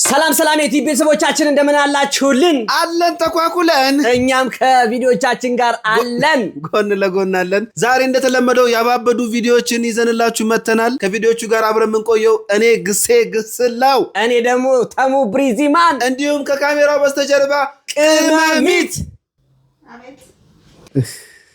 ሰላም የቲቪ ቤተሰቦቻችን እንደምን አላችሁልን? አለን ተኳኩለን እኛም ከቪዲዮቻችን ጋር አለን ጎን ለጎን አለን። ዛሬ እንደተለመደው ያባበዱ ቪዲዮዎችን ይዘንላችሁ መተናል። ከቪዲዮቹ ጋር አብረን የምንቆየው እኔ ግስላው፣ እኔ ደግሞ ተሙ ብሪዚማን፣ እንዲሁም ከካሜራው በስተጀርባ ቅመሚት።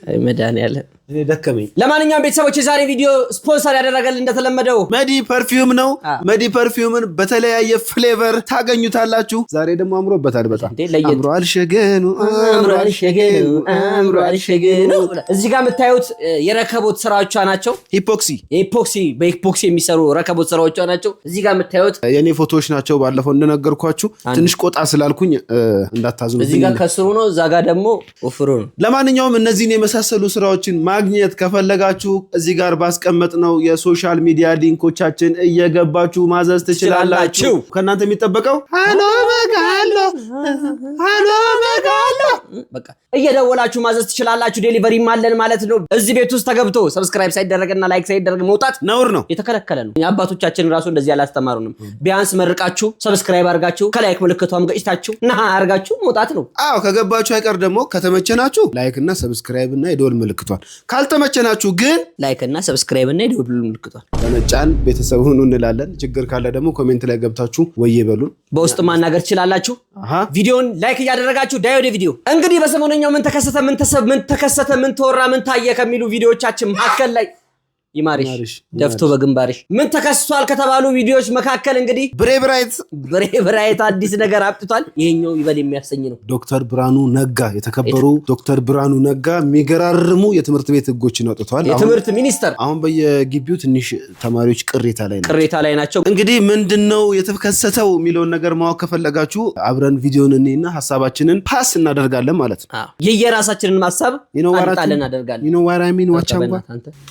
አይ መዳንያለ እኔ ደከመኝ። ለማንኛውም ቤተሰቦች የዛሬ ቪዲዮ ስፖንሰር ያደረገልን እንደተለመደው መዲ ፐርፊውም ነው። መዲ ፐርፊውምን በተለያየ ፍሌቨር ታገኙታላችሁ። ዛሬ ደግሞ አምሮበታል በጣም አምሮአል ሸገኑ አምሮአል ሸገኑ። እዚህ ጋር የምታዩት የረከቦት ስራዎቿ ናቸው። በኢፖክሲ የሚሰሩ ረከቦት ስራዎቿ ናቸው። እዚህ ጋር የምታዩት የኔ ፎቶዎች ናቸው። ባለፈው እንደነገርኳችሁ ትንሽ ቆጣ ስላልኩኝ እንዳታዝኑ። እዚህ ጋር ከስሩ ነው፣ እዛ ጋር ደግሞ ወፍሩ ነው። ለማንኛውም እነዚህን የመሳሰሉ ስራዎችን ማግኘት ከፈለጋችሁ እዚህ ጋር ባስቀመጥነው የሶሻል ሚዲያ ሊንኮቻችን እየገባችሁ ማዘዝ ትችላላችሁ። ከእናንተ የሚጠበቀው ሃሎ መጋሎ በቃ እየደወላችሁ ማዘዝ ትችላላችሁ። ዴሊቨሪ ማለን ማለት ነው። እዚህ ቤት ውስጥ ተገብቶ ሰብስክራይብ ሳይደረግና ላይክ ሳይደረግ መውጣት ነውር ነው፣ የተከለከለ ነው። አባቶቻችን ራሱ እንደዚህ ያላስተማሩንም። ቢያንስ መርቃችሁ ሰብስክራይብ አድርጋችሁ ከላይክ ምልክቷም ገጭታችሁ እና አድርጋችሁ መውጣት ነው። አዎ ከገባችሁ አይቀር ደግሞ ከተመቸናችሁ ላይክ እና ሰብስክራይብ እና የደወል ምልክቷን፣ ካልተመቸናችሁ ግን ላይክ እና ሰብስክራይብ እና የደወል ምልክቷን በመጫን ቤተሰብ ሁኑ እንላለን። ችግር ካለ ደግሞ ኮሜንት ላይ ገብታችሁ ወዬ በሉን፣ በውስጥ ማናገር ትችላላችሁ። ቪዲዮን ላይክ እያደረጋችሁ ዳይ ወደ ቪዲዮ። እንግዲህ በሰሞነኛው ምን ተከሰተ ምን ተወራ ምን ታየ ከሚሉ ቪዲዮዎቻችን መካከል ላይ ይማርሽ ደፍቶ በግንባርሽ ምን ተከስቷል ከተባሉ ቪዲዮዎች መካከል እንግዲህ ብሬብራይት አዲስ ነገር አጥቷል። ይሄኛው ይበል የሚያሰኝ ነው። ዶክተር ብርሃኑ ነጋ የተከበሩ ዶክተር ብርሃኑ ነጋ የሚገራርሙ የትምህርት ቤት ህጎችን አጥቷል። የትምህርት ሚኒስተር አሁን በየግቢው ትንሽ ተማሪዎች ቅሬታ ላይ ናቸው። እንግዲህ ምንድነው የተከሰተው የሚለውን ነገር ማወቅ ከፈለጋችሁ አብረን ቪዲዮን እንይና ሐሳባችንን ፓስ እናደርጋለን ማለት ነው። የየራሳችንን ሐሳብ አንጣለን እናደርጋለን። you know what I mean ዋቻንጓ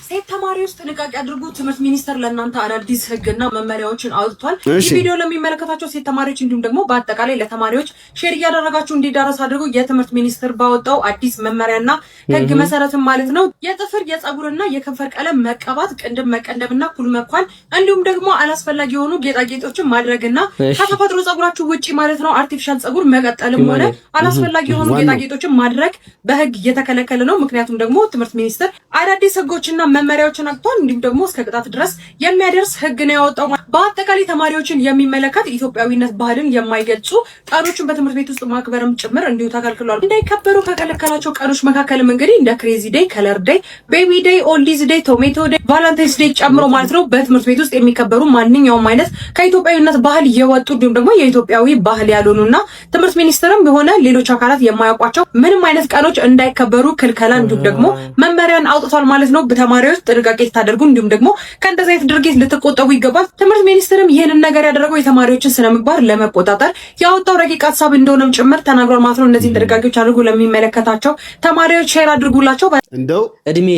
ሴት ተማሪዎች ጥንቃቄ አድርጉ። ትምህርት ሚኒስተር ለእናንተ አዳዲስ ህግና መመሪያዎችን አውጥቷል። ቪዲዮ ለሚመለከታቸው ሴት ተማሪዎች እንዲሁም ደግሞ በአጠቃላይ ለተማሪዎች ሼር እያደረጋችሁ እንዲዳረስ አድርጉ። የትምህርት ሚኒስተር ባወጣው አዲስ መመሪያና ህግ መሰረትም ማለት ነው የጥፍር የጸጉርና የከንፈር ቀለም መቀባት፣ ቅንድብ መቀንደብና ኩል መኳል እንዲሁም ደግሞ አላስፈላጊ የሆኑ ጌጣጌጦችን ማድረግና ከተፈጥሮ ጸጉራችሁ ውጪ ማለት ነው አርቲፊሻል ጸጉር መቀጠልም ሆነ አላስፈላጊ የሆኑ ጌጣጌጦችን ማድረግ በህግ እየተከለከለ ነው። ምክንያቱም ደግሞ ትምህርት ሚኒስተር አዳዲስ ህጎችና መመሪያዎችን እንዲሁም ደግሞ እስከ ቅጣት ድረስ የሚያደርስ ህግ ነው ያወጣው። በአጠቃላይ ተማሪዎችን የሚመለከት ኢትዮጵያዊነት ባህልን የማይገልጹ ቀኖችን በትምህርት ቤት ውስጥ ማክበርም ጭምር እንዲሁ ተከልክሏል። እንዳይከበሩ ከከለከላቸው ቀኖች መካከልም እንግዲህ እንደ ክሬዚ ዴይ፣ ከለር ዴይ፣ ቤቢ ዴይ፣ ኦልዲዝ ዴይ፣ ቶሜቶ ዴይ፣ ቫለንታይንስ ዴይ ጨምሮ ማለት ነው በትምህርት ቤት ውስጥ የሚከበሩ ማንኛውም አይነት ከኢትዮጵያዊነት ባህል የወጡ እንዲሁም ደግሞ የኢትዮጵያዊ ባህል ያልሆኑና ትምህርት ሚኒስትርም የሆነ ሌሎች አካላት የማያውቋቸው ምንም አይነት ቀኖች እንዳይከበሩ ክልከላ እንዲሁም ደግሞ መመሪያን አውጥቷል ማለት ነው። በተማሪዎች ጥንቃቄ ታደርጉ እንዲሁም ደግሞ ከእንደዚህ አይነት ድርጊት ልትቆጠቡ ይገባል። ትምህርት ሚኒስትርም ይሄንን ነገር ያደረገው የተማሪዎችን ስነ ምግባር ለመቆጣጠር ያወጣው ረቂቅ ሐሳብ እንደሆነም ጭምር ተናግሯል ማለት ነው። እነዚህን ጥንቃቄዎች አድርጉ። ለሚመለከታቸው ተማሪዎች ሼር አድርጉላቸው። እንደው እድሜ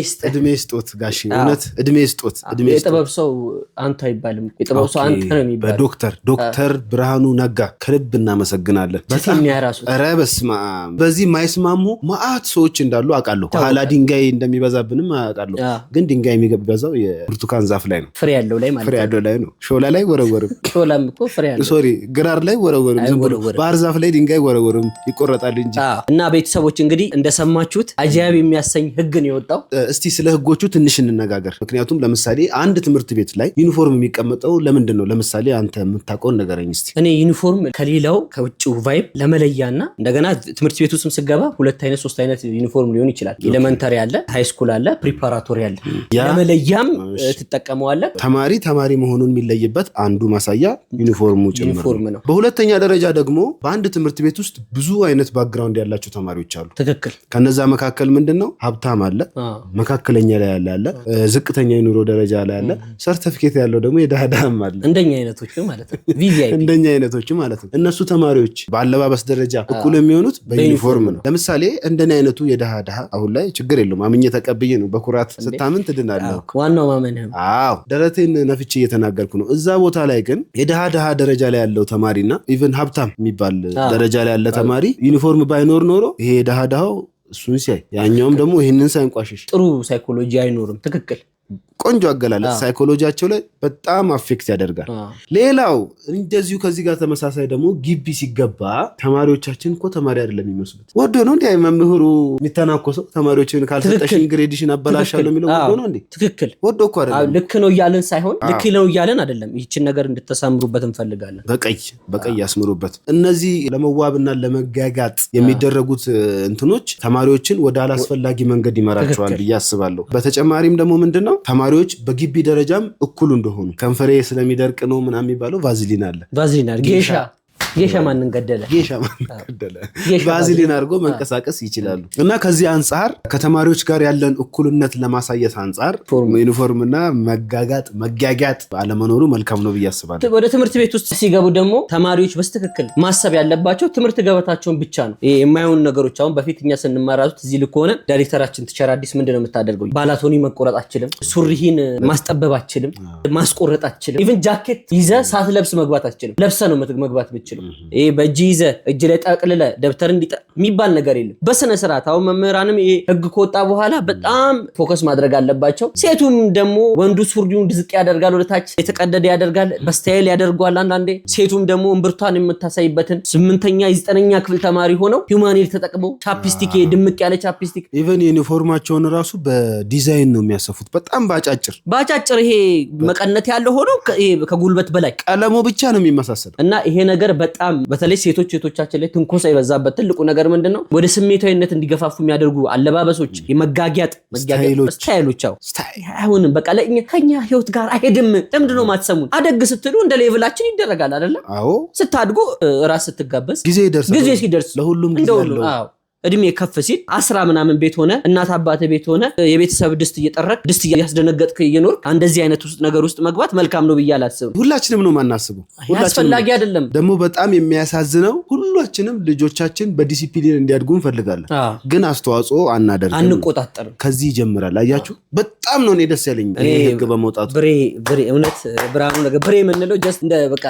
ስጦት ጋሺ እውነት እድሜ ስጦት የጥበብ ሰው አንተ አይባልም፣ የጥበብ ሰው አንተ ነው የሚባለው። ዶክተር ብርሃኑ ነጋ ከልብ እናመሰግናለን። በጣም ያራሱት ኧረ በስመ አብ። በዚህ የማይስማሙ ማአት ሰዎች እንዳሉ አውቃለሁ። ኋላ ድንጋይ እንደሚበዛብንም አውቃለሁ። ግን ድንጋይ የሚበዛው የብርቱካን ዛፍ ላይ ነው፣ ፍሬ ያለው ላይ ነው። ሾላ ላይ ወረወርም፣ ሾላም እኮ ፍሬ ያለው ሶሪ ግራር ላይ ወረወርም፣ ባህር ዛፍ ላይ ድንጋይ ወረወርም ይቆረጣል እንጂ። እና ቤተሰቦች እንግዲህ እንደሰማችሁት አጃብ የሚያሰኝ ህግ ነው የወጣው። እስቲ ስለ ህጎቹ ትንሽ እንነጋገር። ምክንያቱም ለምሳሌ አንድ ትምህርት ቤት ላይ ዩኒፎርም የሚቀመጠው ለምንድን ነው? ለምሳሌ አንተ የምታውቀውን ነገረኝ እስቲ። እኔ ዩኒፎርም ከሌላው ከውጭው ቫይብ ለመለያና እንደገና ትምህርት ቤት ውስጥም ስገባ 2 አይነት 3 አይነት ዩኒፎርም ሊሆን ይችላል። ኤሌመንተሪ አለ፣ ሃይ ስኩል አለ፣ ፕሪፓራቶሪ አለ። ለመለያም ትጠቀመዋለህ። ተማሪ መሆኑን የሚለይበት አንዱ ማሳያ ዩኒፎርሙ ጭምር ነው። በሁለተኛ ደረጃ ደግሞ በአንድ ትምህርት ቤት ውስጥ ብዙ አይነት ባክግራውንድ ያላቸው ተማሪዎች አሉ። ትክክል። ከነዛ መካከል ምንድነው ሀብታም አለ፣ መካከለኛ ላይ ያለ፣ ዝቅተኛ የኑሮ ደረጃ ላይ ያለ፣ ሰርቲፊኬት ያለው ደግሞ የዳህዳም አለ። እንደኛ አይነቶች ማለት ነው። እነሱ ተማሪዎች በአለባበስ ደረጃ እኩል የሚሆኑት በዩኒፎርም ነው። ለምሳሌ እንደኔ አይነቱ የዳህዳህ አሁን ላይ ችግር የለውም፣ አምኜ ተቀብዬ ነው። በኩራት ስታምን ትድናለህ። ዋናው ማመንህ። አዎ ደረቴን ነፍቼ እየተናገርኩ ነው። እዛ ቦታ ላይ ግን የዳህዳህ ደረጃ ላይ ያለው ተማሪና ኢቭን ሀብታም የሚባል ደረጃ ላይ ያለ ተማሪ ዩኒፎርም ባይኖር ኖሮ ይሄ ዳህዳው እሱን ሲያይ ያኛውም ደግሞ ይሄንን ሳይንቋሽሽ ጥሩ ሳይኮሎጂ አይኖርም። ትክክል። ቆንጆ አገላለጽ ሳይኮሎጂያቸው ላይ በጣም አፌክት ያደርጋል። ሌላው እንደዚሁ ከዚህ ጋር ተመሳሳይ ደግሞ ግቢ ሲገባ ተማሪዎቻችን እኮ ተማሪ አይደለም የሚመስሉት። ወዶ ነው እንዴ መምህሩ የሚተናኮሰው? ተማሪዎችን ካልሰጠሽኝ ግሬድሽን አበላሻለሁ የሚለው ወዶ ነው እንዴ? ትክክል። ወዶ እኮ አይደለም። ልክ ነው እያልን ሳይሆን ልክ ነው እያልን አይደለም። ይህችን ነገር እንድትሰምሩበት እንፈልጋለን። በቀይ ያስምሩበት። እነዚህ ለመዋብና ለመጋጋጥ የሚደረጉት እንትኖች ተማሪዎችን ወደ አላስፈላጊ መንገድ ይመራቸዋል ብዬ አስባለሁ። በተጨማሪም ደግሞ ምንድነው ተማሪዎች በግቢ ደረጃም እኩል እንደሆኑ ከንፈሬ ስለሚደርቅ ነው ምናምን የሚባለው ቫዝሊን አለ። ጌሻ ማንን ገደለ? ቫዝሊን አድርጎ መንቀሳቀስ ይችላሉ። እና ከዚህ አንጻር ከተማሪዎች ጋር ያለን እኩልነት ለማሳየት አንጻር ዩኒፎርምና መጋጋጥ አለመኖሩ መልካም ነው ብዬ አስባለሁ። ወደ ትምህርት ቤት ውስጥ ሲገቡ ደግሞ ተማሪዎች በስትክክል ማሰብ ያለባቸው ትምህርት ገበታቸውን ብቻ ነው። የማይሆኑ ነገሮች አሁን በፊት እኛ ስንማራዙት እዚህ ልክ ሆነ ዳይሬክተራችን ቲቸር አዲስ ምንድነው የምታደርገው? ባላቶኒ መቆረጥ አችልም፣ ሱሪህን ማስጠበብ አችልም፣ ማስቆረጥ አችልም፣ ኢቭን ጃኬት ይዘህ ሳትለብስ መግባት አችልም። ለብሰህ ነው መግባት የምትችለው። ይሄ በእጅ ይዘህ እጅ ላይ ጠቅልለ ደብተር የሚባል ነገር የለም። በስነ ስርዓት አሁን መምህራንም ይሄ ህግ ከወጣ በኋላ በጣም ፎከስ ማድረግ አለባቸው። ሴቱም ደግሞ ወንዱ ሱሪውን ዝቅ ያደርጋል፣ ወደታች የተቀደደ ያደርጋል፣ በስታይል ያደርጓል። አንዳንዴ ሴቱም ደግሞ እምብርቷን የምታሳይበትን 8ኛ 9ኛ ክፍል ተማሪ ሆነው ሂውማኔር ተጠቅመው ቻፕስቲክ ድምቅ ያለ ቻፕስቲክ ኢቨን ዩኒፎርማቸውን ራሱ በዲዛይን ነው የሚያሰፉት። በጣም ባጫጭር ይሄ መቀነት ያለው ሆኖ ከጉልበት በላይ ቀለሙ ብቻ ነው የሚመሳሰለው እና ይሄ ነገር በጣም በተለይ ሴቶቻችን ላይ ትንኮሳ ይበዛበት ትልቁ ነገር ምንድነው? ወደ ስሜታዊነት እንዲገፋፉ የሚያደርጉ አለባበሶች፣ የመጋጊያጥ ስታይሎች አሁንም በቃ ከኛ ህይወት ጋር አይሄድም። ለምንድነው ማትሰሙን? አደግ ስትሉ እንደ ሌቭላችን ይደረጋል አይደለም? አዎ ስታድጉ ራስ ስትጋበዝ ጊዜ ሲደርስ ለሁሉም ጊዜ አለው። እድሜ ከፍ ሲል 10 ምናምን ቤት ሆነ እናት አባት ቤት ሆነ የቤተሰብ ድስት እየጠረቅ ድስት እያስደነገጥክ እየኖር እንደዚህ አይነት ውስጥ ነገር ውስጥ መግባት መልካም ነው ብዬ አላስብም። ሁላችንም ነው ማናስበው። አስፈላጊ አይደለም። ደግሞ በጣም የሚያሳዝነው ሁላችንም ልጆቻችን በዲሲፕሊን እንዲያድጉ እንፈልጋለን፣ ግን አስተዋጽኦ አናደርግም፣ አንቆጣጠርም። ከዚህ ይጀምራል። አያችሁ በጣም ነው እኔ ደስ ያለኝ ይሄ ህግ በመውጣቱ። ብሬ እውነት ብራኑ ነገር ብሬ የምንለው ጀስት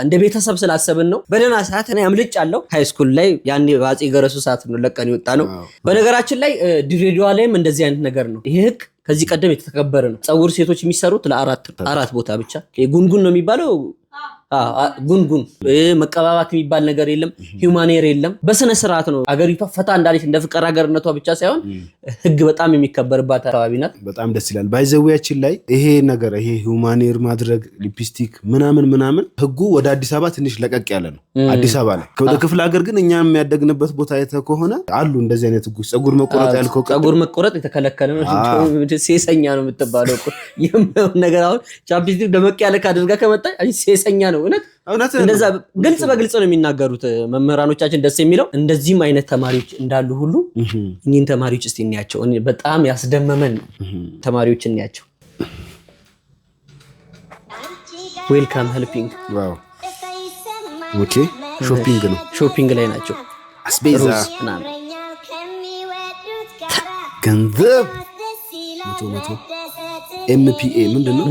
እንደ ቤተሰብ ስላሰብን ነው። በደህና ሰዓት እኔ አምልጭ አለው ሃይስኩል ላይ ያኔ ባጼ ገረሱ ሰዓት ነው ለቀን ይወጣ ነው። በነገራችን ላይ ድሬዳዋ ላይም እንደዚህ አይነት ነገር ነው። ይሄ ህግ ከዚህ ቀደም የተከበረ ነው። ፀጉር ሴቶች የሚሰሩት ለአራት ቦታ ብቻ ጉንጉን ነው የሚባለው። ጉንጉን መቀባባት የሚባል ነገር የለም። ሂውማኔር የለም። በስነ ስርዓት ነው አገሪቷ ፈታ እንዳለች እንደ ፍቅር ሀገርነቷ ብቻ ሳይሆን ህግ በጣም የሚከበርባት አካባቢ ናት። በጣም ደስ ይላል። ባይዘዊያችን ላይ ይሄ ነገር ይሄ ሂውማኔር ማድረግ ሊፕስቲክ ምናምን ህጉ ወደ አዲስ አበባ ትንሽ ለቀቅ ያለ ነው። አዲስ አበባ ላይ ወደ ክፍለ ሀገር ግን እኛ የሚያደግንበት ቦታ አይተህ ከሆነ አሉ እንደዚህ አይነት ህጎች። ፀጉር መቆረጥ ያልከው ፀጉር መቆረጥ የተከለከለ ነው። ሴሰኛ ነው የምትባለው የማይሆን ነገር። አሁን ቻፕስቲክ ደመቅ ያለ ካደርጋ ከመጣ ሴሰኛ ነው። እውነት እንደዛ ግልጽ በግልጽ ነው የሚናገሩት መምህራኖቻችን። ደስ የሚለው እንደዚህም አይነት ተማሪዎች እንዳሉ ሁሉ እኚህን ተማሪዎች እስቲ እንያቸው። በጣም ያስደመመን ተማሪዎች እንያቸው። ዌልካም ሄልፒንግ። ዋው ኦኬ። ሾፒንግ ላይ ናቸው። አስቤዛ ገንዘብ 100 MPA ምንድነው?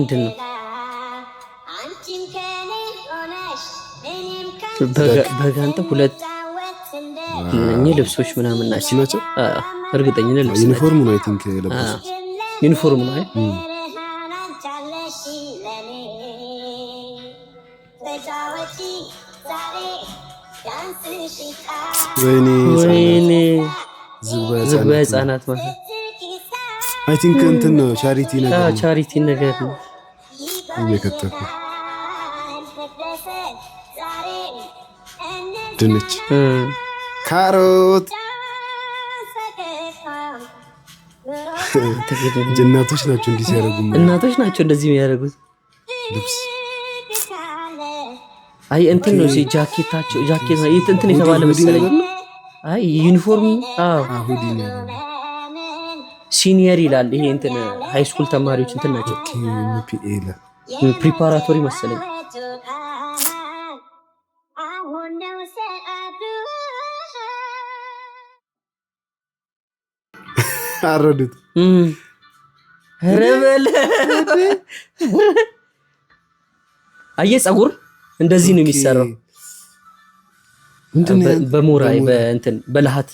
በጋንተ ሁለት እነኚህ ልብሶች ምናምን ናቸው። እርግጠኛ ነኝ ዩኒፎርም ነው። አይ ቲንክ ለብሶ ዩኒፎርም ነው። ወይኔ ዝግባ ህጻናት ማለት አይ ቲንክ እንትን ነው ቻሪቲ ነገር ነው እየከተፉ ድንች፣ ካሮት እናቶች ናቸው እንዲህ ሲያደርጉ። እናቶች ናቸው እንደዚህ የሚያደርጉት። ልብስ አይ እንትን ነው ጃኬታቸው ጃኬት ነው እንትን የተባለ መሰለኝ። አይ ዩኒፎርም ሁዲ ነው። ሲኒየር ይላል። ይሄ እንትን ሃይ ስኩል ተማሪዎች እንትን ናቸው። ፕሪፓራቶሪ መሰለኝ። አረዱት ረበለ አየ ፀጉር እንደዚህ ነው የሚሰራው። በሞራይ በእንትን በለሃት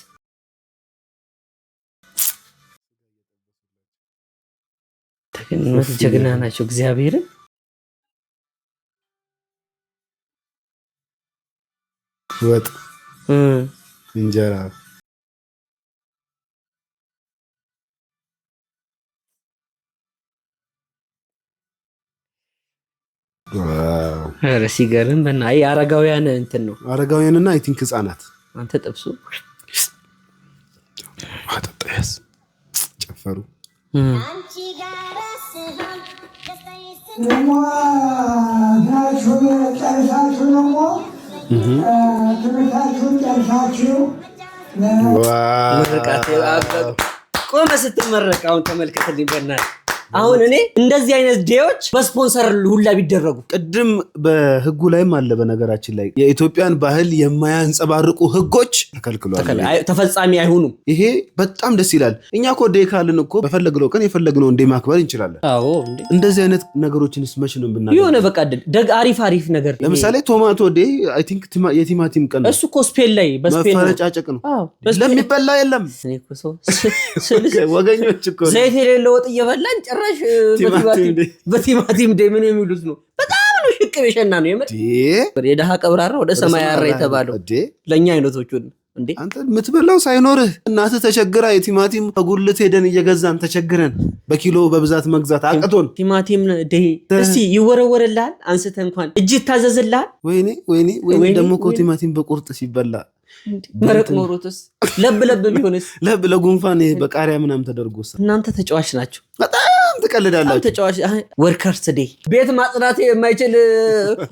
ጀግና ናቸው እግዚአብሔርን ወጥ እንጀራ ኧረ ሲገርም በእናትህ አረጋውያን እንትን ነው አረጋውያንና አይ ቲንክ ህፃናት አንተ ጥብሱ አጠጣያስ ጨፈሩ ቆመ ስትመረቅ አሁን ተመልከትልኝ በእናትህ አሁን እኔ እንደዚህ አይነት ዴዎች በስፖንሰር ሁላ ቢደረጉ ቅድም በህጉ ላይም አለ በነገራችን ላይ የኢትዮጵያን ባህል የማያንጸባርቁ ህጎች ተከልክሏል ተፈጻሚ አይሆኑም ይሄ በጣም ደስ ይላል እኛ እኮ ዴይ ካልን እኮ በፈለግነው ቀን የፈለግነው እንደ ማክበር እንችላለን አዎ እንደዚህ አይነት ነገሮችንስ መች ነው ብናደርግ የሆነ በቃ ደግ አሪፍ ነገር ለምሳሌ ቶማቶ ዴይ አይ ቲንክ የቲማቲም ቀን እሱ እኮ ስፔን ላይ በስፔን መፈረጫጨቅ ነው ለሚበላ የለም እኔ እኮ ሰው ወገኞች እኮ ዘይት የሌለው ወጥ እየበላን ጭራሽ በቲማቲም ዴይ ምን የሚሉት ነው በጣም ነው ሽቅብ የሸና ነው የምር የደሃ ቀብራራ ወደ ሰማይ ያራ የተባለው ለኛ አይነቶቹ እንዴ አንተ የምትበላው ሳይኖርህ እናትህ ተቸግራ የቲማቲም ከጉልት ሄደን እየገዛን ተቸግረን በኪሎ በብዛት መግዛት አቅቶን ቲማቲም ዴይ እስቲ ይወረወርልሃል አንስተህ እንኳን እጅ ይታዘዝልሃል ወይኔ ደግሞ እኮ ቲማቲም በቁርጥ ሲበላ መረቅ ኖሮትስ ለብ ቢሆንስ ለጉንፋን በቃሪያ ምናምን ተደርጎስ እናንተ ተጫዋች ናቸው በጣም ትቀልዳላችሁ ተጫዋች ወርከርስ ዴይ ቤት ማጽዳት የማይችል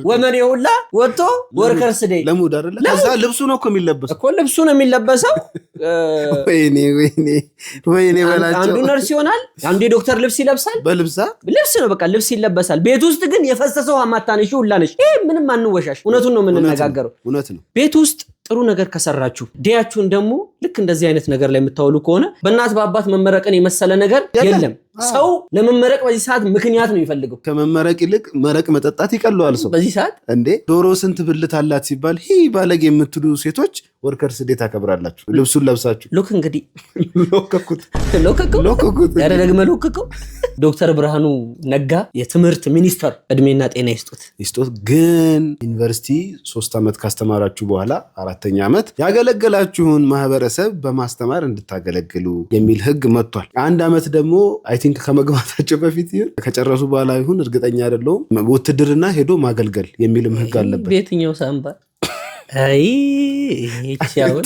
ወመኔ ሁላ ወጥቶ ወርከርስ ዴይ ለሙድ አይደለ ከዛ ልብሱ ነው እኮ የሚለበሰው እኮ ልብሱ ነው የሚለበሰው ወይኔ በላቸው አንዱ ነርስ ይሆናል አንዱ የዶክተር ልብስ ይለብሳል ልብስ ነው በቃ ልብስ ይለበሳል ቤት ውስጥ ግን የፈሰሰው አማታነሽ ሁላ ነሽ ይሄ ምንም አንወሻሽ እውነቱን ነው የምንነጋገረው እውነት ነው ቤት ውስጥ ጥሩ ነገር ከሰራችሁ ዴያችሁን ደግሞ ልክ እንደዚህ አይነት ነገር ላይ የምታውሉ ከሆነ በእናት በአባት መመረቅን የመሰለ ነገር የለም ሰው ለመመረቅ በዚህ ሰዓት ምክንያት ነው የሚፈልገው ከመመረቅ ይልቅ መረቅ መጠጣት ይቀለዋል ሰው በዚህ ሰዓት እንዴ ዶሮ ስንት ብልት አላት ሲባል ባለጌ የምትሉ ሴቶች ወርከርስ ዴይ ታከብራላችሁ ልብሱን ለብሳችሁ ሎክ እንግዲህ ሎከኩት ያረ ደግመህ ሎከከው ዶክተር ብርሃኑ ነጋ የትምህርት ሚኒስተር እድሜና ጤና ይስጡት ግን ዩኒቨርሲቲ 3 ዓመት ካስተማራችሁ በኋላ 4ኛ ዓመት ያገለገላችሁን ማህበረሰብ በማስተማር እንድታገለግሉ የሚል ህግ መጥቷል 1 ዓመት ደግሞ አይ ቲንክ ከመግባታቸው በፊት ይሁን ከጨረሱ በኋላ ይሁን እርግጠኛ አይደለሁም ውትድርና ሄዶ ማገልገል የሚልም ህግ አለበት በየትኛው ሳምባ አይ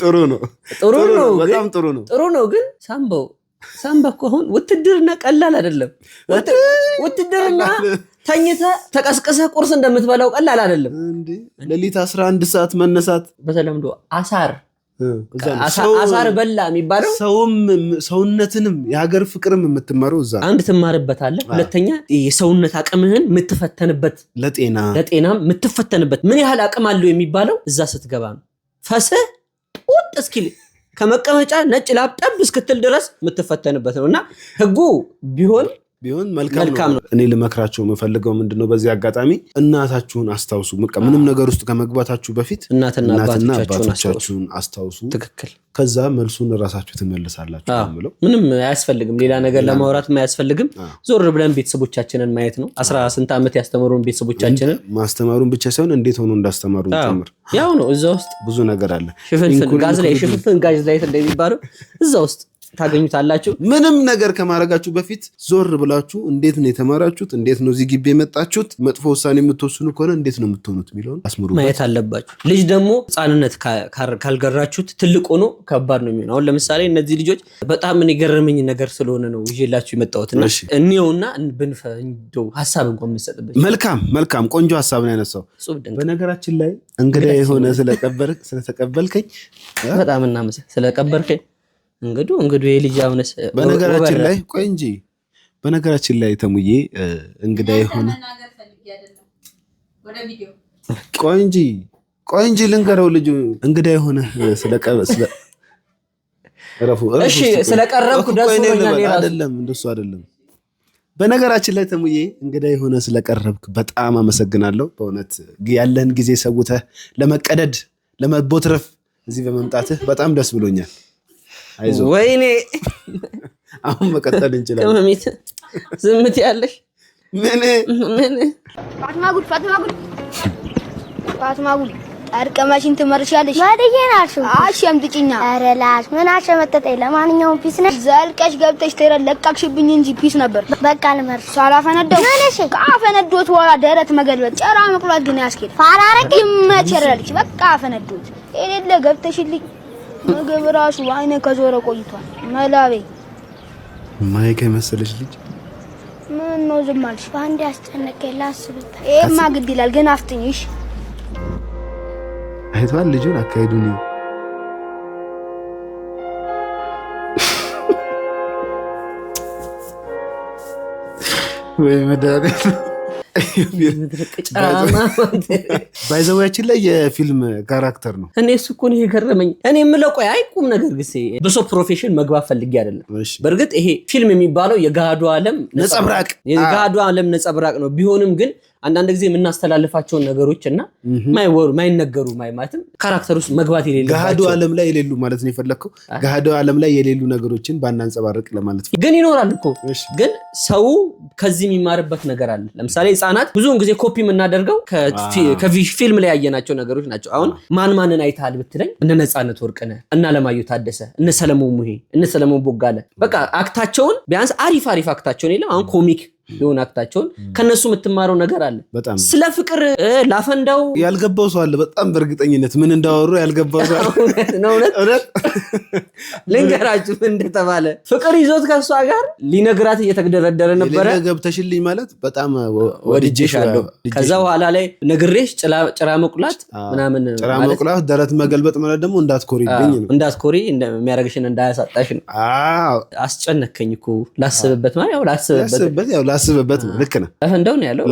ጥሩ ነው በጣም ጥሩ ነው ግን ሳምባ እኮ አሁን ውትድርና ቀላል አይደለም ውትድርና ተኝተህ ተቀስቅሰህ ቁርስ እንደምትበላው ቀላል አይደለም እንዴ ለሊት 11 ሰዓት መነሳት በተለምዶ አሳር በላ የሚባለው ሰውነትንም የሀገር ፍቅርም የምትማረው እዛ አንድ ትማርበታለህ ሁለተኛ የሰውነት አቅምህን የምትፈተንበት ለጤናም የምትፈተንበት ምን ያህል አቅም አለው የሚባለው እዛ ስትገባ ነው ፈስህ ጡጥ እስኪል ከመቀመጫ ነጭ ላፕጠብ እስክትል ድረስ የምትፈተንበት ነውና ህጉ ቢሆን መልካም ነው እኔ ልመክራቸው የምፈልገው ምንድነው በዚህ አጋጣሚ እናታችሁን አስታውሱ ምንም ነገር ውስጥ ከመግባታችሁ በፊት እናትና አባቶቻችሁን አስታውሱ ትክክል ከዛ መልሱን ራሳችሁ ትመልሳላችሁ ማለት ምንም አያስፈልግም ሌላ ነገር ለማውራት አያስፈልግም ዞር ብለን ቤተሰቦቻችንን ማየት ነው 18 ዓመት ያስተማሩን ቤተሰቦቻችንን ማስተማሩን ብቻ ሳይሆን እንዴት ሆኖ እንዳስተማሩን ጨምር ያው ነው እዛ ውስጥ ብዙ ነገር አለ ሽፍንፍን ጋዝ ላይ እንደሚባለው እዛ ውስጥ ታገኙታላችሁ ምንም ነገር ከማረጋችሁ በፊት ዞር ብላችሁ እንዴት ነው የተማራችሁት እንዴት ነው እዚህ ግቢ የመጣችሁት መጥፎ ውሳኔ የምትወስኑ ከሆነ እንዴት ነው የምትሆኑት የሚለውን አስምሩበት ማየት አለባችሁ ልጅ ደግሞ ህፃንነት ካልገራችሁት ትልቅ ሆኖ ከባድ ነው የሚሆነው አሁን ለምሳሌ እነዚህ ልጆች በጣም ምን ይገርመኝ ነገር ስለሆነ ነው ይዤላችሁ የመጣሁትና እኔውና እንደው ሐሳብ እንኳን የምሰጥበት መልካም ቆንጆ ሐሳብ ነው ያነሳው በነገራችን ላይ እንግዳ የሆነ ስለተቀበልከኝ በጣም እናመሰግናለን ስለቀበርከኝ እንግዲህ የልጅ አሁንስ በነገራችን ላይ ቆይ እንጂ በነገራችን ላይ ተሙዬ እንግዳ የሆነ ቆይ እንጂ ልንገረው ልጁ እንግዳ የሆነ ስለቀረብኩ ደስ ብሎኛል አይደለም እንደሱ አይደለም በነገራችን ላይ ተሙዬ እንግዳ የሆነ ስለቀረብክ በጣም አመሰግናለሁ በእውነት ያለን ጊዜ ሰውተህ ለመቀደድ ለመቦትረፍ እዚህ በመምጣትህ በጣም ደስ ብሎኛል ወይኔ አሁን መቀጠል እንችላለን። ከመሚት ዝምት ያለሽ ምን ፋትማጉል አርቀማሽን ትመርሻለሽ ማደየናሽ አሸምጥጭኛ አረላሽ ምን አሸመተተኝ ለማንኛውም ፒስ ነው ዘልቀሽ ገብተሽ ተረለቃቅሽብኝ እንጂ ፒስ ነበር በቃ ልመርሽ ሳላፈነደው ማለሽ ካፈነዶት ወራ ደረት መገልበጥ ጨራ መቁላት ግን ያስኬድ ፋራረቅ ይመቸረልሽ በቃ አፈነዶት እኔለ ገብተሽልኝ ምግብ ራሱ አይኔ ከዞረ ቆይቷል መላቤ ማይከ መሰለሽ ልጅ ምን ነው ዝም አልሽ ባንዴ አስጨነቀኝ ላስብት ኤማ ግድ ይላል ግን አፍጥኝሽ አይቷል ልጁን አካሄዱን ወይ መዳኔ ባይዘዋችን ላይ የፊልም ካራክተር ነው። እኔ እሱ እኮ ነው የገረመኝ። እኔ የምለው ቆይ አይቁም ነገር ግሴ በሰው ፕሮፌሽን መግባት ፈልጌ አይደለም። በእርግጥ ይሄ ፊልም የሚባለው የጋዱ ዓለም ነጸብራቅ ነው። ቢሆንም ግን አንዳንድ ጊዜ የምናስተላልፋቸውን ነገሮች እና ማይነገሩ ማለትም ካራክተር ውስጥ መግባት የሌለባቸው ጋዱ ዓለም ላይ የሌሉ ማለት ነው የፈለከው። ጋዱ ዓለም ላይ የሌሉ ነገሮችን ባናንጸባርቅ ለማለት ግን ይኖራል እኮ። ግን ሰው ከዚህ የሚማርበት ነገር አለ። ለምሳሌ ህፃናት ብዙውን ጊዜ ኮፒ የምናደርገው ከፊልም ላይ ያየናቸው ነገሮች ናቸው። አሁን ማንን አይተሃል ብትለኝ እነ ነፃነት ወርቅነህ፣ እነ አለማየሁ ታደሰ፣ እነ ሰለሞን ሙሄ፣ እነ ሰለሞን ቦጋለ በቃ አክታቸውን ቢያንስ አሪፍ አክታቸውን የለም አሁን ኮሚክ የሆነ አክታቸውን ከነሱ የምትማረው ነገር አለ። ስለ ፍቅር ላፈንዳው ያልገባው ሰው አለ። በጣም በእርግጠኝነት ምን እንዳወሩ ያልገባው ሰው ነው። እውነት ልንገራችሁ እንደተባለ ፍቅር ይዞት ከሷ ጋር ሊነግራት እየተደረደረ ነበረ። ገብተሽልኝ ማለት በጣም ወድጄሻለሁ። ከዛ በኋላ ላይ ነግሬሽ ጭራ መቁላት ምናምን ጭራ መቁላት ደረት መገልበጥ ማለት ደግሞ እንዳትኮሪብኝ ነው። እንዳትኮሪ የሚያረግሽን እንዳያሳጣሽ ነው። አስጨነከኝ እኮ ላስብበት ማለት ያው ላስብበት ነው። ልክ ነህ። አፈንዳው ነው ያለው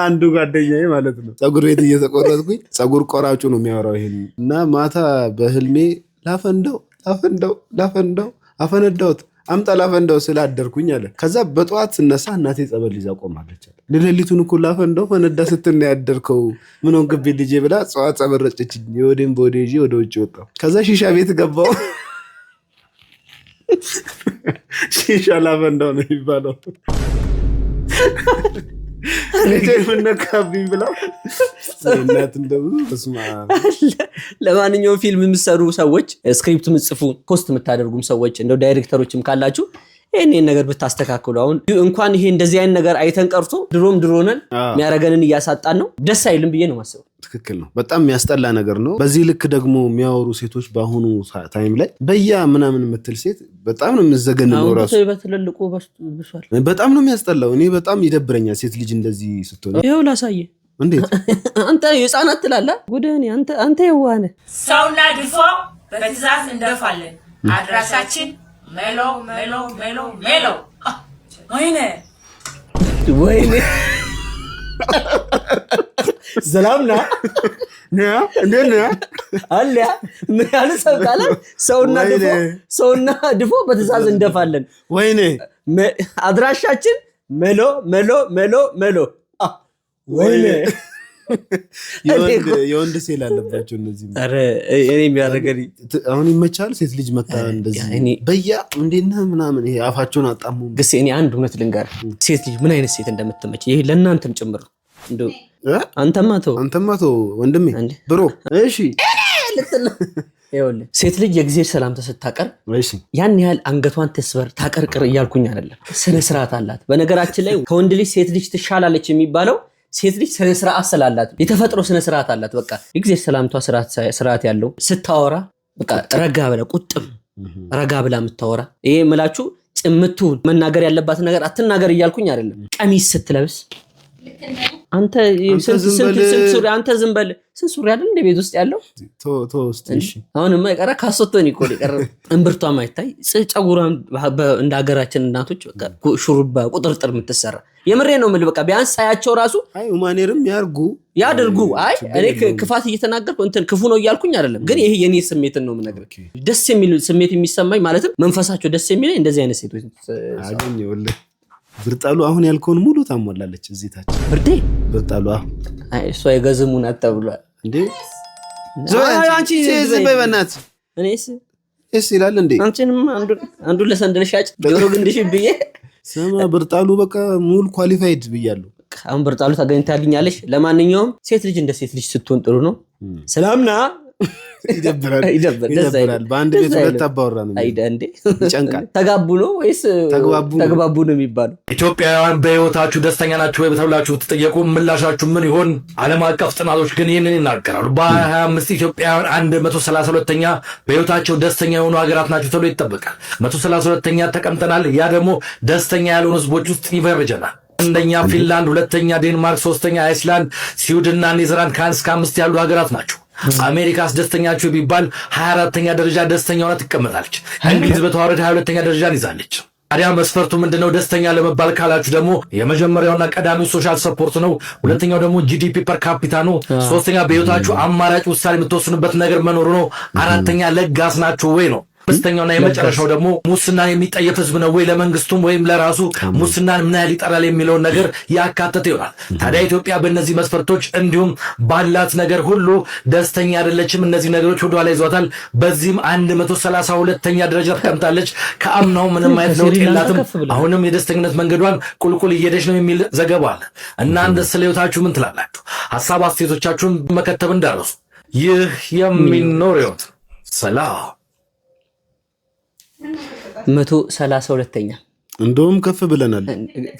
አንዱ ጓደኛዬ ማለት ነው። ፀጉር ቤት እየተቆረጥኩኝ ፀጉር ቆራጩ ነው የሚያወራው ይሄን እና ማታ በህልሜ ላፈንዳው አፈነዳውት አምጣ ላፈንዳው ስላደርኩኝ አለ። ከዛ በጠዋት ስነሳ እናቴ ጸበል ይዛ ቆማለች አለ። ለሌሊቱን እኮ ላፈንዳው ፈነዳ ስትል ነው ያደርከው ምን ሆንክ ልጄ ብላ ጸበል ረጨችኝ። የወዴን በወዴ ይዤ ወደ ውጭ ወጣሁ። ከዛ ሺሻ ቤት ገባሁ። ሺሻ ላፈንዳው ነው የሚባለው። ልጄ ምን ነካብኝ ብላ እናት እንደው ተስማ። ለማንኛውም ፊልም የምትሰሩ ሰዎች፣ ስክሪፕት የምትጽፉ፣ ፖስት የምታደርጉም ሰዎች እንደው ዳይሬክተሮችም ካላችሁ ይሄን ነገር ብታስተካክሉ። አሁን እንኳን ይሄ እንደዚህ አይነት ነገር አይተን ቀርቶ ድሮነን የሚያረገንን እያሳጣን ነው። ደስ አይልም ብዬ ነው ማስበው። ትክክል ነው። በጣም የሚያስጠላ ነገር ነው። በዚህ ልክ ደግሞ የሚያወሩ ሴቶች በአሁኑ ታይም ላይ ምናምን የምትል ሴት በጣም ነው የምዘገንነው። ራሱ በትልልቁ ብሷል። በጣም ነው የሚያስጠላው። እኔ በጣም ይደብረኛል ሴት ልጅ እንደዚህ ስትሆን። ይኸው ላሳየ። እንዴት አንተ የህፃናት ትላለህ? ጉድህን አንተ የዋህ ነህ። ሰውና ድፎ በትእዛዝ እንደፋለን። አድራሻችን ሜሎ ወይኔ ሰላምና እንዴት ነህ አለ ምን ያለ ሰው ካለ ሰውና ድፎ በትእዛዝ እንደፋለን። ወይኔ አድራሻችን ሜሎ ወይኔ የወንድ ሴል አለባቸው እነዚህ። ኧረ እኔ የሚያደርገኝ አሁን ይመቻል። ሴት ልጅ መታ እንደዚህ እንዴት ነህ ምናምን ይሄ አፋቸውን አጣሙ። ግስ እኔ አንድ እውነት ልንገር፣ ሴት ልጅ ምን አይነት ሴት እንደምትመች ይሄ ለእናንተም ጭምር ነው። እንደው አንተማ ተው ወንድሜ ብሮ። እሺ ይኸውልህ ሴት ልጅ የጊዜር ሰላምታ ስታቀርብ ያን ያህል አንገቷን ትስበር ታቀርቅር እያልኩኝ አይደለም። ስነ ስርዓት አላት። በነገራችን ላይ ከወንድ ልጅ ሴት ልጅ ትሻላለች የሚባለው ሴት ልጅ ስነ ስርዓት ስላላት፣ የተፈጥሮ ስነ ስርዓት አላት። በቃ የጊዜር ሰላምቷ ስርዓት ያለው ስታወራ በቃ ረጋ ብላ ቁጥብ ረጋ ብላ የምታወራ። ይሄ ምላችሁ ጭምቱን መናገር ያለባት ነገር አትናገር እያልኩኝ አይደለም። ቀሚስ ስትለብስ አንተ ዝም በል። ስንት ሱሪ አይደል እንደ ቤት ውስጥ ያለው አሁንማ የቀረ ካሶቶን ይቆል የቀረ እምብርቷ ማይታይ ፀጉሯን እንደ ሀገራችን እናቶች ሹሩባ ቁጥርጥር የምትሰራ የምሬ ነው የምልህ። በቃ ቢያንስ ሳያቸው ራሱ ሁማኔርም ያድርጉ። እኔ ክፋት እየተናገርኩ ክፉ ነው እያልኩኝ አይደለም፣ ግን ይሄ የኔ ስሜትን ነው የምነግርህ። ደስ የሚል ስሜት የሚሰማኝ ማለትም መንፈሳቸው ደስ የሚለኝ እንደዚህ አይነት ሴቶች አገኘሁልህ። ብርጣሉ አሁን ያልከውን ሙሉ ታሟላለች። እዚህ ታች ብርጣሉ እሷ የገዝሙ ናት ተብሏል። እንዴ አንቺ ዝም በይ በእናትህ። እስ ይላል እንዴ? አንቺንም አንዱ ለሰንደል ሻጭ ጆሮ ግንድሽ ብዬ ሰማ ብርጣሉ በቃ ሙሉ ኳሊፋይድ ብያለሁ። አሁን ብርጣሉ ታገኝታልኛለሽ። ለማንኛውም ሴት ልጅ እንደ ሴት ልጅ ስትሆን ጥሩ ነው። ሰላምና ይደብራል። በአንድ ቤት ሁለት አባወራ ነው አይደንዴ? ይጨንቃል። ተጋቡ ነው ወይስ ተግባቡ ነው የሚባለው? ኢትዮጵያውያን በህይወታችሁ ደስተኛ ናችሁ ወይ ተብላችሁ ትጠየቁ ምላሻችሁ ምን ይሆን? ዓለም አቀፍ ጥናቶች ግን ይህንን ይናገራሉ። በ25 ኢትዮጵያውያን 132ኛ በህይወታቸው ደስተኛ የሆኑ ሀገራት ናቸው ተብሎ ይጠበቃል። 132ኛ ተቀምጠናል። ያ ደግሞ ደስተኛ ያልሆኑ ህዝቦች ውስጥ ይፈርጀናል። አንደኛ ፊንላንድ፣ ሁለተኛ ዴንማርክ፣ ሶስተኛ አይስላንድ፣ ስዊድንና ኔዘርላንድ ከ1 እስከ 5 ያሉ ሀገራት ናቸው። አሜሪካ አስደስተኛችሁ ቢባል 24ኛ ደረጃ ደስተኛ ሆና ትቀመጣለች። እንግሊዝ በተዋረድ 22ኛ ደረጃን ይዛለች። ታዲያ መስፈርቱ ምንድነው? ደስተኛ ለመባል ካላችሁ ደግሞ የመጀመሪያውና ቀዳሚው ሶሻል ሰፖርት ነው። ሁለተኛው ደግሞ ጂዲፒ ፐር ካፒታ ነው። ሶስተኛ በህይወታችሁ አማራጭ ውሳኔ የምትወስኑበት ነገር መኖሩ ነው። አራተኛ ለጋስ ናችሁ ወይ ነው። አምስተኛውና የመጨረሻው ደግሞ ሙስናን የሚጠየፍ ህዝብ ነው ወይ ለመንግስቱም ወይም ለራሱ ሙስናን ምን ያህል ይጠራል የሚለውን ነገር ያካተተ ይሆናል። ታዲያ ኢትዮጵያ በእነዚህ መስፈርቶች እንዲሁም ባላት ነገር ሁሉ ደስተኛ አይደለችም። እነዚህ ነገሮች ወደ ኋላ ይዟታል። በዚህም 132ኛ ደረጃ ተቀምጣለች። ከአምናው ምንም አይነት ለውጥ የላትም። አሁንም የደስተኝነት መንገዷን ቁልቁል እየሄደች ነው የሚል ዘገባ አለ። እናንተ ስለ ህይወታችሁ ምን ትላላችሁ? ሀሳብ አስተያየቶቻችሁን መከተብ እንዳረሱ። ይህ የሚኖር ህይወት ሰላም 132ኛ እንደውም ከፍ ብለናል።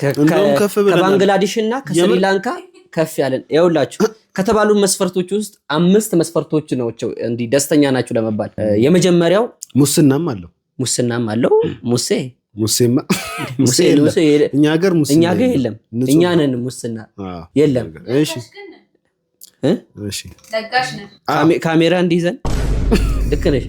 ከባንግላዴሽና ከስሪላንካ ከፍ ያለን ይኸውላችሁ። ከተባሉ መስፈርቶች ውስጥ 5 መስፈርቶች ናቸው እንዲህ ደስተኛ ናችሁ ለመባል። የመጀመሪያው ሙስናም አለው። ሙሴማ እኛ ሀገር ሙስና የለም። እኛ ነን ሙስና የለም። እሺ ካሜራ እንዲይዘን ልክ ነሽ።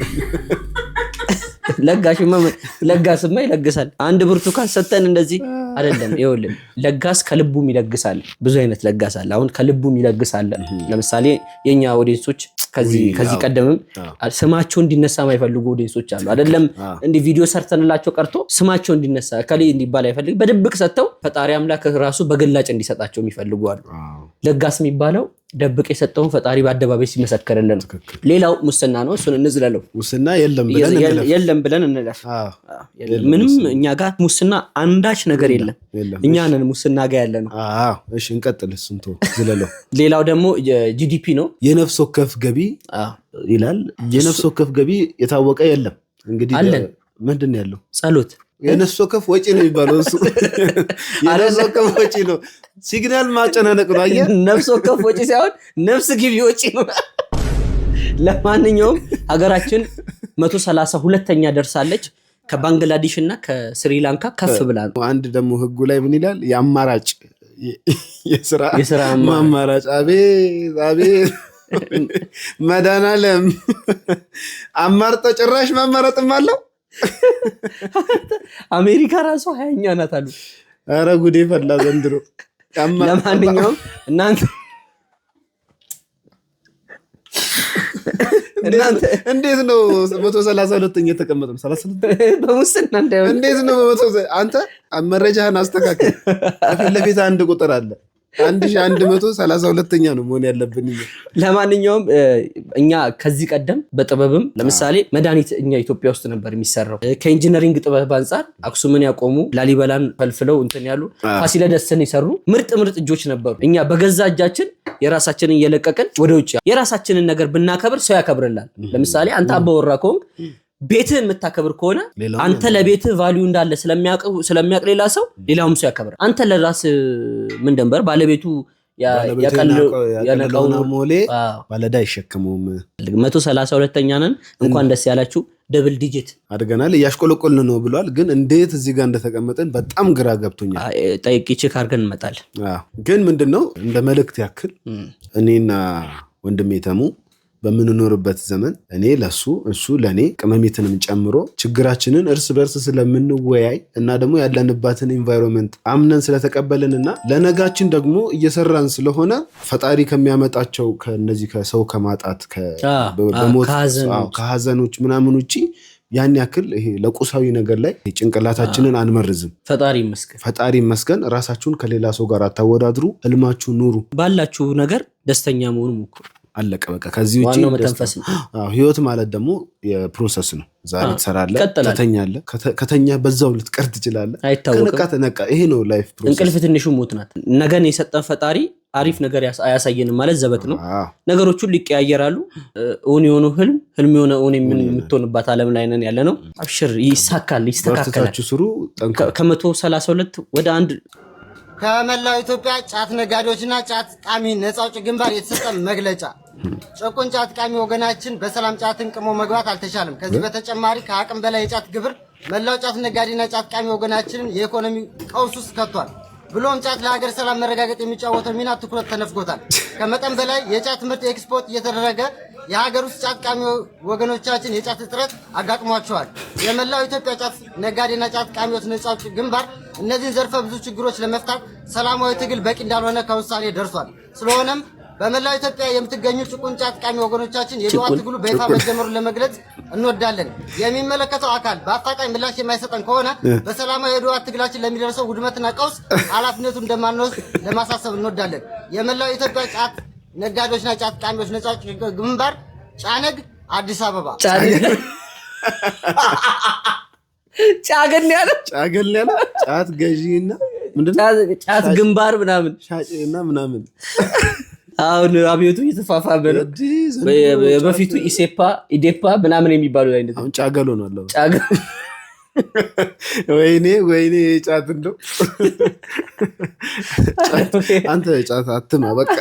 ለጋስማ ይለግሳል። አንድ ብርቱካን ሰጠን እንደዚህ አይደለም። ይኸውልህ ለጋስ ከልቡም ይለግሳል። ብዙ አይነት ለጋስ አለ። አሁን ከልቡም ይለግሳል። ለምሳሌ የኛ ኦዲየንሶች ከዚህ ቀደምም ስማቸው እንዲነሳ የማይፈልጉ ኦዲየንሶች አሉ አይደለም። እንዲህ ቪዲዮ ሰርተንላቸው ቀርቶ ስማቸው እንዲነሳ ከሌ እንዲባል አይፈልግ በድብቅ ሰጥተው ፈጣሪ አምላክ ራሱ በግላጭ እንዲሰጣቸው የሚፈልጉ አሉ። ለጋስ የሚባለው ደብቅ የሰጠውን ፈጣሪ በአደባባይ ሲመሰከረልን። ሌላው ሙስና ነው። እሱን እንዝለለው። ሙስና የለም ብለን እንለፍ። ምንም እኛ ጋር ሙስና አንዳች ነገር የለም። እኛ ነን ሙስና ጋር ያለ ነው። እሺ እንቀጥል። እሱን ዝለለው። ሌላው ደግሞ ጂዲፒ ነው። የነፍስ ወከፍ ገቢ ይላል። የነፍስ ወከፍ ገቢ የታወቀ የለም። እንግዲህ ምንድን ነው ያለው? ጸሎት የነፍስ ወከፍ ወጪ ነው የሚባለው። እሱ የነፍስ ወከፍ ወጪ ነው። ሲግናል ማጨናነቅ ነው። አየህ፣ ነፍስ ወከፍ ወጪ ሳይሆን ነፍስ ግቢ ወጪ ነው። ለማንኛውም ሀገራችን 132ኛ ደርሳለች። ከባንግላዴሽ እና ከስሪላንካ ከፍ ብላ ነው። አንድ ደግሞ ህጉ ላይ ምን ይላል? የአማራጭ የስራ አማራጭ። አቤት መድኃኒዓለም አማርጦ ጭራሽ ማማረጥም አለው። አሜሪካ ራሷ 20ኛ ናት አሉ። ኧረ ጉዴ ፈላ ዘንድሮ። ለማንኛውም እናንተ እንዴት ነው 132ኛ የተቀመጠው? 32 በሙስና እንዳይሆን እንዴት ነው? አንተ መረጃህን አስተካክል። ከፊት ለፊት አንድ ቁጥር አለ። 1132ኛ ነው መሆን ያለብን። ለማንኛውም እኛ ከዚህ ቀደም በጥበብም ለምሳሌ መድኃኒት እኛ ኢትዮጵያ ውስጥ ነበር የሚሰራው። ከኢንጂነሪንግ ጥበብ አንጻር አክሱምን ያቆሙ ላሊበላን ፈልፍለው እንትን ያሉ ፋሲለደስን የሰሩ ምርጥ እጆች ነበሩ። እኛ በገዛ እጃችን የራሳችንን እየለቀቅን ወደ ውጭ የራሳችንን ነገር ብናከብር ሰው ያከብርላል። ለምሳሌ አንተ አባወራ ከሆንክ ቤትህን የምታከብር ከሆነ አንተ ለቤትህ ቫልዩ እንዳለ ስለሚያውቅ ሌላ ሰው ሌላውም ሰው ያከብራል። አንተ ለራስ ምን ደንበር ባለቤቱ ያነቀውና ሞሌ ባለዳ አይሸከመውም። 132ኛ ነን። እንኳን ደስ ያላችሁ። ደብል ዲጂት አድርገናል። እያሽቆለቆልን ነው ብሏል። ግን እንዴት እዚህ ጋር እንደተቀመጠን በጣም ግራ ገብቶኛል። ጠይቂ ቼክ አድርገን እንመጣለን። ግን ምንድነው እንደ መልእክት ያክል እኔና ወንድሜ ተሙ በምንኖርበት ዘመን እኔ ለሱ እሱ ለኔ ቅመሜትንም ጨምሮ ችግራችንን እርስ በርስ ስለምንወያይ እና ደግሞ ያለንባትን ኢንቫይሮንመንት አምነን ስለተቀበልንና ለነጋችን ደግሞ እየሰራን ስለሆነ ፈጣሪ ከሚያመጣቸው ከነዚህ ከሰው ከማጣት በሞት ከሀዘኖች ምናምን ውጪ ያን ያክል ይሄ ለቁሳዊ ነገር ላይ ጭንቅላታችንን አንመርዝም። ፈጣሪ ይመስገን። ራሳችሁን ከሌላ ሰው ጋር አታወዳድሩ። ህልማችሁ ኑሩ። ባላችሁ ነገር ደስተኛ መሆኑ ሞክሩ። አለቀ በቃ ከዚህ ውጪ ዋናው መተንፈስ ነው። ህይወት ማለት ደግሞ የፕሮሰስ ነው። ዛሬ ትሰራለህ ከተኛለህ ከተኛ በዛው ልትቀር ትችላለህ። ከነቃ ተነቃ ይሄ ነው ላይፍ ፕሮሰስ። እንቅልፍ ትንሹ ሞት ናት። ነገን የሰጠን ፈጣሪ አሪፍ ነገር አያሳየንም ማለት ዘበት ነው። ነገሮች ሁሉ ይቀያየራሉ። እውን የሆኑ ህልም የሆነ እውን የምትሆንባት ዓለም ላይ ነን ያለ ነው። አብሽር ይሳካል ይስተካከላል። ከ132 ወደ 1 ከመላው ኢትዮጵያ ጫት ነጋዴዎችና ጫት ቃሚ ነፃ አውጪ ግንባር የተሰጠ መግለጫ ጭቁን ጫት ቃሚ ወገናችን በሰላም ጫትን ቅሞ መግባት አልተቻለም። ከዚህ በተጨማሪ ከአቅም በላይ የጫት ግብር መላው ጫት ነጋዴና ጫት ቃሚ ወገናችንን የኢኮኖሚ ቀውስ ውስጥ ከቷል። ብሎም ጫት ለሀገር ሰላም መረጋገጥ የሚጫወተው ሚና ትኩረት ተነፍጎታል። ከመጠን በላይ የጫት ምርት ኤክስፖርት እየተደረገ የሀገር ውስጥ ጫት ቃሚ ወገኖቻችን የጫት እጥረት አጋጥሟቸዋል። የመላው ኢትዮጵያ ጫት ነጋዴና ጫት ቃሚዎች ነፃ አውጪ ግንባር እነዚህን ዘርፈ ብዙ ችግሮች ለመፍታት ሰላማዊ ትግል በቂ እንዳልሆነ ከውሳኔ ደርሷል። ስለሆነም በመላው ኢትዮጵያ የምትገኙ ጭቁን ጫት ቃሚ ወገኖቻችን የድዋ ትግሉ በይፋ መጀመሩን ለመግለጽ እንወዳለን። የሚመለከተው አካል በአፋጣኝ ምላሽ የማይሰጠን ከሆነ በሰላማዊ የድዋ ትግላችን ለሚደርሰው ውድመትና ቀውስ ኃላፊነቱን እንደማንወስድ ለማሳሰብ እንወዳለን። የመላው ኢትዮጵያ ጫት ነጋዴዎችና ጫት ቃሚዎች ነፃ አውጪ ግንባር ጫነግ አዲስ አበባ ጫገን ያለ ጫት ገዢና ምንድነው ጫት ግንባር ምናምን ሻጭና ምናምን አሁን አብዮቱ እየተፋፋመ ነው። በፊቱ ኢዴፓ ምናምን የሚባሉ አይነት አሁን ጫገሎ ነው አለው። ወይኔ ጫት እንደው አንተ ጫት አትማ በቃ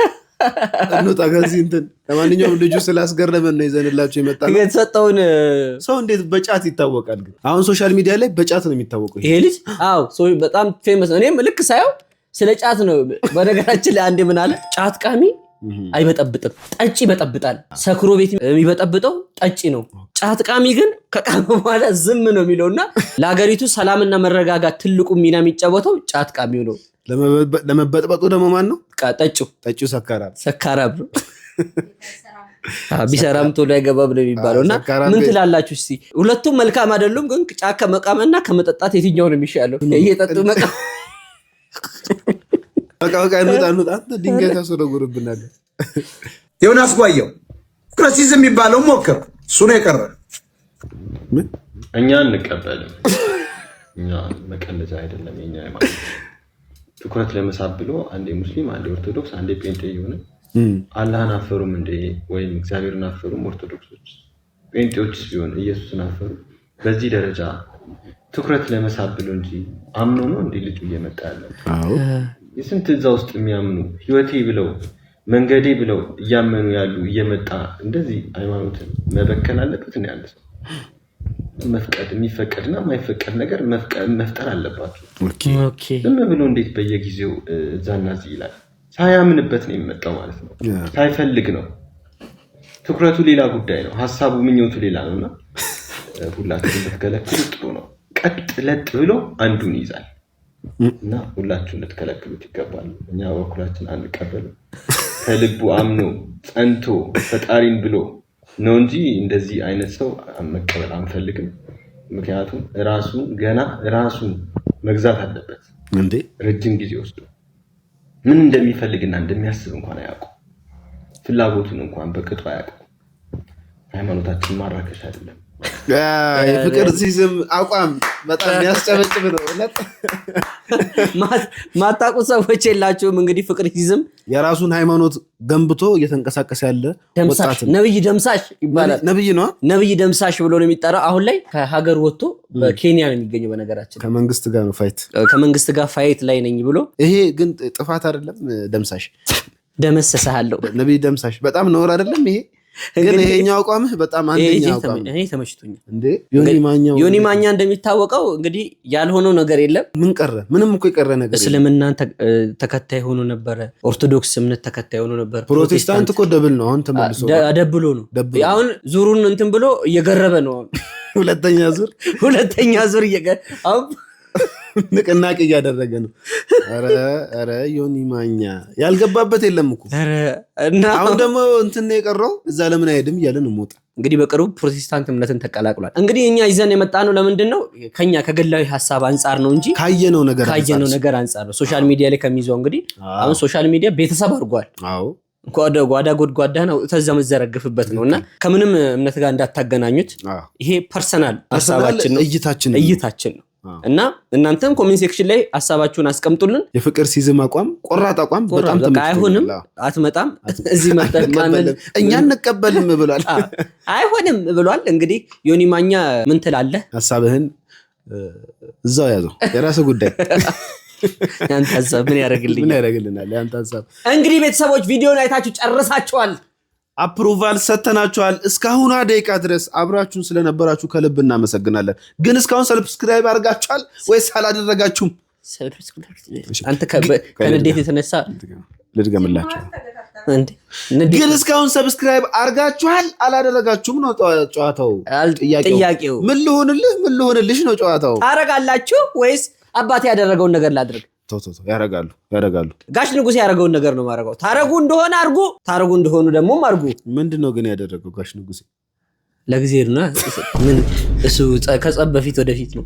እንውጣ ከዚህ እንትን። ለማንኛውም ልጁ ስላስገረመን ነው ይዘንላችሁ የመጣነው። የተሰጠውን ሰው እንዴት በጫት ይታወቃል? ግን አሁን ሶሻል ሚዲያ ላይ በጫት ነው የሚታወቀው ይሄ ልጅ። አዎ በጣም ፌመስ ነው። እኔም ልክ ሳየው ስለ ጫት ነው። በነገራችን ላይ አንዴ ምን አለ፣ ጫት ቃሚ አይበጠብጥም፣ ጠጪ ይበጠብጣል። ሰክሮ ቤት የሚበጠብጠው ጠጪ ነው። ጫት ቃሚ ግን ከቃሚ በኋላ ዝም ነው የሚለውና ለሀገሪቱ ሰላምና መረጋጋት ትልቁ ሚና የሚጫወተው ጫት ቃሚው ነው። ለመበጥበጡ ደግሞ ማን ነው? ጠጪው ሰካራም ነው። ቢሰራም ቶሎ አይገባም ነው የሚባለውና ምን ትላላችሁ እስቲ? ሁለቱም መልካም አይደሉም፣ ግን ጫት ከመቃምና ከመጠጣት የትኛው ነው የሚሻለው? እየጠጡ መቃም በቃ እንውጣ። ድንጋይ ታስወረጉርብናል። ዮናስ ጓየው ክራሲዝም የሚባለው ሞከር እሱ ነው የቀረ። እኛ እንቀበልም። እኛ መቀለጃ አይደለም። የኛ ማለት ትኩረት ለመሳብ ብሎ አንዴ ሙስሊም አንዴ ኦርቶዶክስ አንዴ ጴንጤ ይሆነ አላህን አፈሩም እንዴ? ወይም እግዚአብሔርን አፈሩም? ኦርቶዶክሶች ጴንጤዎችስ ቢሆን ኢየሱስን አፈሩ? በዚህ ደረጃ ትኩረት ለመሳብ ብሎ እንጂ አምኖ ነው እንዴ ልጁ እየመጣ ያለው? የስንት እዛ ውስጥ የሚያምኑ ህይወቴ ብለው መንገዴ ብለው እያመኑ ያሉ እየመጣ እንደዚህ ሃይማኖትን መበከል አለበት ነው ያለ ሰው። መፍቀድ የሚፈቀድና የማይፈቀድ ነገር መፍጠር አለባቸው። ዝም ብሎ እንዴት በየጊዜው እዛና እዚህ ይላል? ሳያምንበት ነው የሚመጣው ማለት ነው። ሳይፈልግ ነው። ትኩረቱ ሌላ ጉዳይ ነው። ሀሳቡ ምኞቱ ሌላ ነውና ሁላችሁም ልትከለክሉ ጥሩ ነው። ቀጥ ለጥ ብሎ አንዱን ይዛል እና ሁላችሁም ልትከለክሉት ይገባል። እኛ በኩላችን አንቀበልም። ከልቡ አምኖ ጸንቶ ፈጣሪን ብሎ ነው እንጂ እንደዚህ አይነት ሰው መቀበል አንፈልግም። ምክንያቱም ራሱን መግዛት አለበት እንዴ። ረጅም ጊዜ ወስዶ ምን እንደሚፈልግና እንደሚያስብ እንኳን አያውቁም። ፍላጎቱን እንኳን በቅጡ አያውቁም። ሃይማኖታችን ማራከሽ አይደለም። የፍቅር ሲዝም አቋም በጣም የሚያስጨበጭብ ነው። ማታውቁ ሰዎች የላችሁም። እንግዲህ ፍቅር ሲዝም የራሱን ሃይማኖት ገንብቶ እየተንቀሳቀሰ ያለ ወጣት ነብይ ደምሳሽ ይባላል። ነብይ ደምሳሽ ብሎ ነው የሚጠራው። አሁን ላይ ከሀገር ወጥቶ በኬንያ ነው የሚገኘው። በነገራችን ከመንግስት ጋር ነው ከመንግስት ጋር ፋይት ላይ ነኝ ብሎ። ይሄ ግን ጥፋት አይደለም። ደምሳሽ ደመሰሰሃለሁ። ነብይ ደምሳሽ በጣም ነውር አይደለም ይሄ። ግን ይሄኛው አቋምህ በጣም አንደኛ አቋም እኔ ተመችቶኛል። እንዴ ዮኒ ማኛ እንደሚታወቀው እንግዲህ ያልሆነው ነገር የለም። ምን ቀረ? ምንም እኮ የቀረ ነገር እስልምና ተከታይ ሆኖ ነበር። ኦርቶዶክስ እምነት ተከታይ ሆኖ ነበር። ፕሮቴስታንት እኮ ደብል ነው። አሁን ተመልሶ ደብሎ ነው። አሁን ዙሩን እንትን ብሎ እየገረበ ነው። ሁለተኛ ዙር አሁን ንቅናቄ እያደረገ ነው። ኧረ ዮኒ ማኛ ያልገባበት የለም እኮ። አሁን ደግሞ እንትን የቀረው እዛ ለምን አይሄድም እያለ ነው ሞጣ። እንግዲህ በቅርቡ ፕሮቴስታንት እምነትን ተቀላቅሏል። እንግዲህ እኛ ይዘን የመጣ ነው ለምንድን ነው? ከኛ ከግላዊ ሀሳብ አንጻር ነው እንጂ ካየነው ነገር አንጻር ነው። ሶሻል ሚዲያ ላይ ከሚይዘው እንግዲህ አሁን ሶሻል ሚዲያ ቤተሰብ አድርጓል። ጓዳ ጎድጓዳ ነው ተዛም ዘረግፍበት ነውና ከምንም እምነት ጋር እንዳታገናኙት ይሄ ፐርሰናል ሐሳባችን ነው እይታችን ነው እና እናንተም ኮሜንት ሴክሽን ላይ ሐሳባችሁን አስቀምጡልን የፍቅር ሲዝም አቋም ቆራጥ አቋም በጣም አይሆንም አትመጣም እዚህ መጣን ማንን እኛ እንቀበልም ብሏል አይሆንም ብሏል እንግዲህ ዮኒ ማኛ ምን ትላለህ ሐሳብህን እዛው ያዘው የራስ ጉዳይ ያንተ ሐሳብ ምን ያደርግልናል ያንተ ሐሳብ እንግዲህ ቤተሰቦች ቪዲዮን አይታችሁ ጨርሳችኋል አፕሩቫል ሰተናችኋል እስካሁን ደቂቃ ድረስ አብራችሁን ስለነበራችሁ ከልብ እናመሰግናለን ግን እስካሁን ሰብስክራይብ አድርጋችኋል ወይስ አላደረጋችሁም አንተ ከንዴት የተነሳ ልድገምላችሁ ግን እስካሁን ሰብስክራይብ አድርጋችኋል አላደረጋችሁም ነው ጨዋታው ጥያቄው ምን ልሆንልሽ ነው ጨዋታው አረጋላችሁ ወይስ አባቴ ያደረገውን ነገር ላድርግ ያረጋሉ ጋሽ ንጉሴ ያደረገውን ነገር ነው ማረጋው ታረጉ እንደሆነ አርጉ ታረጉ እንደሆኑ ደግሞ አርጉ ምንድነው ግን ያደረገው ጋሽ ንጉሴ ለግዚርና ምን እሱ ከጸብ በፊት ወደፊት ነው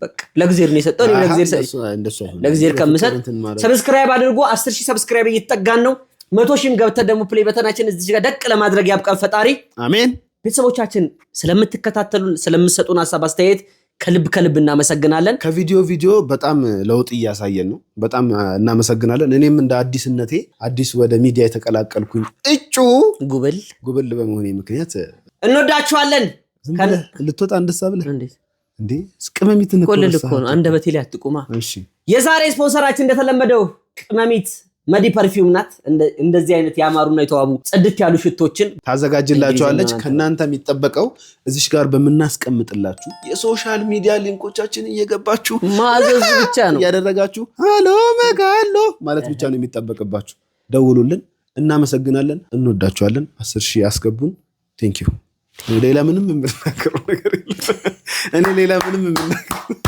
በቃ ለግዚር ነው የሰጠው ለግዚር ከምሰጥ ሰብስክራይብ አድርጉ 10000 ሰብስክራይብ እየተጠጋን ነው 100,000 ገብተ ደግሞ ፕሌይ በተናችን እዚህ ጋር ደቅ ለማድረግ ያብቃን ፈጣሪ አሜን ቤተሰቦቻችን ስለምትከታተሉን ስለምትሰጡን ሐሳብ አስተያየት ከልብ እናመሰግናለን ከቪዲዮ በጣም ለውጥ እያሳየን ነው በጣም እናመሰግናለን እኔም እንደ አዲስነቴ አዲስ ወደ ሚዲያ የተቀላቀልኩኝ እጩ ጉብል በመሆኔ ምክንያት እንወዳችኋለን ልትወጣ እንደሳብለ እንዴ ቅመሚትን እኮ ነው አንደበቴ ላይ አትቁማ እሺ የዛሬ ስፖንሰራችን እንደተለመደው ቅመሚት መዲ ፐርፊውም ናት እንደዚህ አይነት ያማሩና የተዋቡ ጽድት ያሉ ሽቶችን ታዘጋጅላችኋለች ከናንተ የሚጠበቀው እዚሽ ጋር በመናስቀምጥላችሁ የሶሻል ሚዲያ ሊንኮቻችን እየገባችሁ ማዘዝ ብቻ ነው ያደረጋችሁ ሃሎ መጋሎ ማለት ብቻ ነው የሚጠበቅባችሁ ደውሉልን እናመሰግናለን እንወዳችኋለን 10000 ያስገቡን ቴንክ ዩ ሌላ ምንም የምናገረው ነገር የለም እኔ ሌላ ምንም የምናገረው